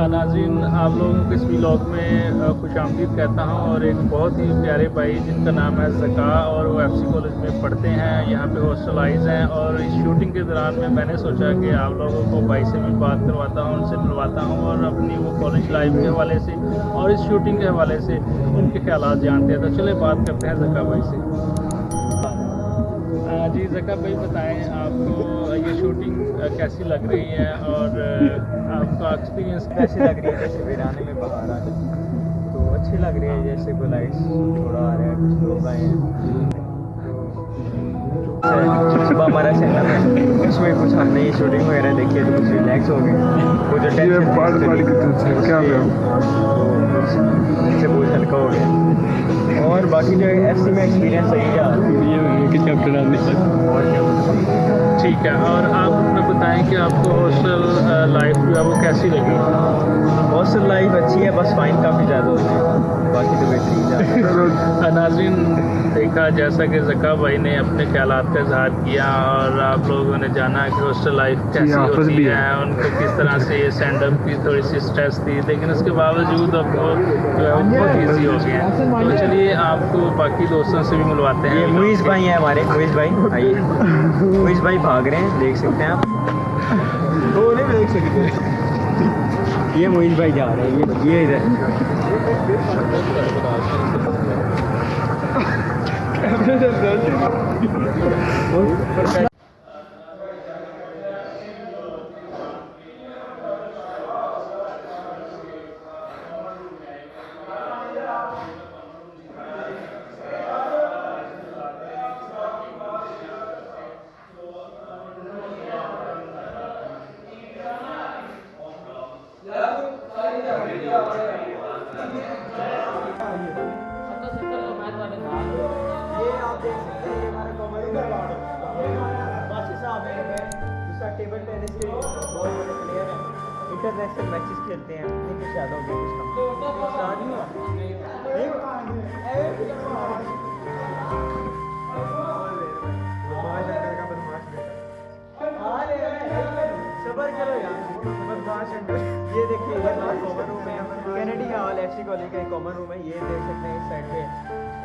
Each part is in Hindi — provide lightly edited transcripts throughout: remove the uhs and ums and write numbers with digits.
नाज़रीन, आप लोगों को इस व्लॉग में खुशामदीद कहता हूँ। और एक बहुत ही प्यारे भाई जिनका नाम है ज़का, और वो एफसी कॉलेज में पढ़ते हैं, यहाँ पे हॉस्टलाइज हैं। और इस शूटिंग के दौरान में मैंने सोचा कि आप लोगों को भाई से भी बात करवाता हूँ, उनसे मिलवाता हूँ, और अपनी वो कॉलेज लाइफ के हवाले से और इस शूटिंग के हवाले से उनके ख्यालात जानते हैं। तो चले बात करते हैं ज़का भाई से। जी ज़का भाई, बताएं आपको ये शूटिंग कैसी लग रही है, और आपका एक्सपीरियंस कैसी लग रही है? जैसे वीराने में बाहर आ जाए तो अच्छी लग रही है। जैसे कोई लाइट्स थोड़ा आ रहा है, कुछ लोग आए हैं। सुबह हमारा सेटअप है, उसमें कुछ हमने ये शूटिंग वगैरह देखी है तो कुछ रिलैक्स हो गए। वो जो टेंशन क्या से बहुत हल्का हो गया। और बाकी जो एफसी में एक्सपीरियंस सही है। और क्या ठीक है। और आप अपना बताएं कि आपको हॉस्टल लाइफ जो है वो कैसी लगी? हॉस्टल लाइफ अच्छी है, बस फाइन काफ़ी ज़्यादा होती है, बाकी तो बेहतरीन। नाज़रीन, देखा जैसा कि ज़का भाई ने अपने ख्यालात का इजहार किया, और आप लोगों ने जाना कि हॉस्टल लाइफ कैसी होती है, उनको किस तरह से ये स्टैंड अप की थोड़ी सी स्ट्रेस थी, लेकिन उसके बावजूद अब वो जो है वो बहुत ईजी हो गया है। तो चलिए आपको बाकी दोस्तों से भी मिलवाते हैं। ये मुइज़ भाई हैं हमारे, मुइज़ भाई आइए। मुइज़ भाई भाग रहे हैं, देख सकते हैं आप। तो नहीं देख सकते, ये मुइज़ भाई जा रहे हैं, ये इधर। ये आप देख सकते हैं, ये हमारा कॉमन बस हिसाब है। दूसरा टेबल टेनिस के बहुत बड़े प्लेयर हैं, इंटरनेशनल मैचेस खेलते हैं। इनके शायद हो गया कुछ कम स्टार्ट नहीं हुआ। सबर करो यार, ये देखिए, ये हमारा कॉमन रूम है, कैनेडी हॉल एफसी कॉलेज का कॉमन रूम है। ये देख सकते हैं, इस साइड पे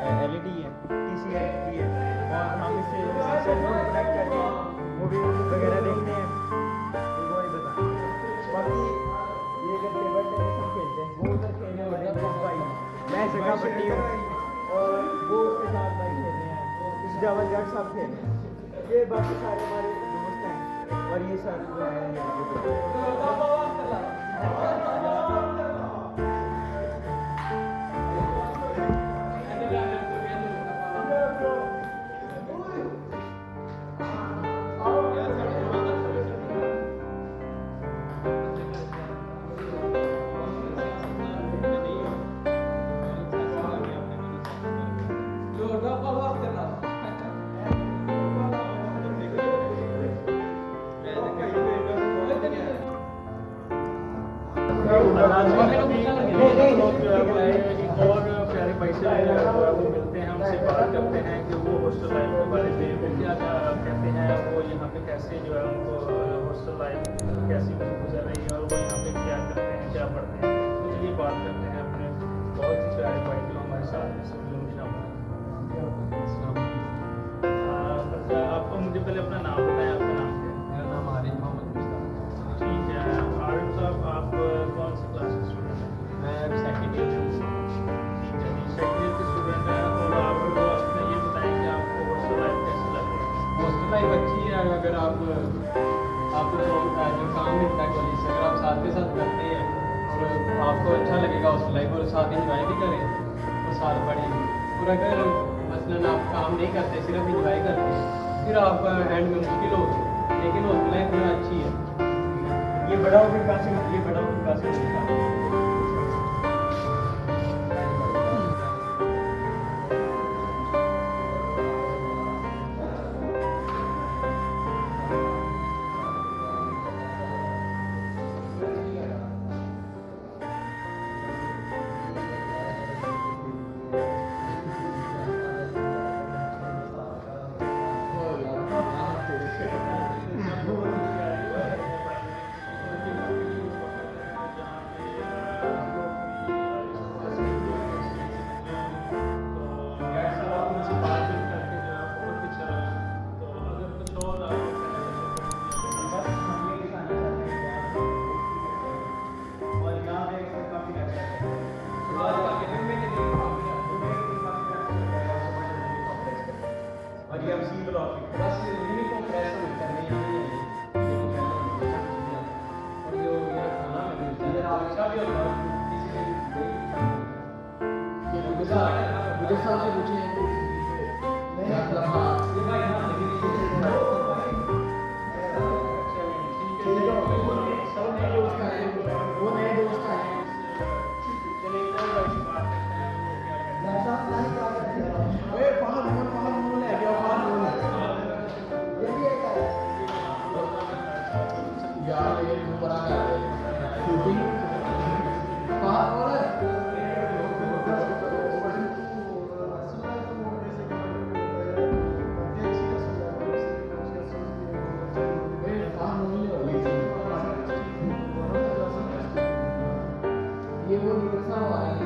एलईडी है, टीसीआई की है, और हम इससे सेलफोन कनेक्ट करके मूवी वगैरह देखते हैं। वही बता, बाकी ये अगर टेबल टेनिस हम खेलते हैं, वो उधर खेलने वाले हैं भाई, मैं जगह बट्टी हूँ, और वो उसके साथ भाई खेलते हैं, जावल जट साहब खेल रहे हैं। ये बाकी सारे हमारे दोस्त हैं, और ये सारे जो हैं एक और प्यारे भाई से वो मिलते हैं, उनसे बात करते हैं कि वो हॉस्टल लाइफ के बारे में वो क्या कहते हैं, वो यहाँ पे कैसे जो है उनको हॉस्टल लाइफ कैसी गुजर रही है, और वो यहाँ पे क्या करते हैं, क्या पढ़ते हैं। तो चलिए बात करते हैं अपने बहुत ही प्यारे भाई जो हमारे साथ इस वीडियो में शामिल हैं। आपको मुझे पहले अपना नाम बताएं, आपका नाम क्या है? मेरा नाम आरिफ मोहम्मद मुश्ताक। ठीक है आरिफ साहब, आप कौन सी क्लास के स्टूडेंट हैं? मैं सेकंड ईयर में हूँ। ठीक है जी, सेकंड ईयर के स्टूडेंट हैं। और आप अपने ये बताएं कि आपको हॉस्टल लाइफ कैसी लग रही है? हॉस्टल लाइफ अच्छी है। अगर आपको जो काम मिलता है कॉलेज से, अगर आप साथ के साथ करते हैं और आपको अच्छा लगेगा हॉस्टल लाइफ, और साथ इंजॉय भी करें तो साथ बढ़ेंगे। और अगर मसलन आप काम नहीं करते, सिर्फ इंजॉय करते हैं, फिर आप एंड में मुश्किल होगी। लेकिन हॉस्टल लाइफ में अच्छी है। ये बड़ा होकर कासिम, ये बड़ा होकर कासिम मुझे साहब से पूछे मतलब हाँ वो नए दोस्त आए यार ये बड़ा शूटिंग ये वो निकलता हुआ है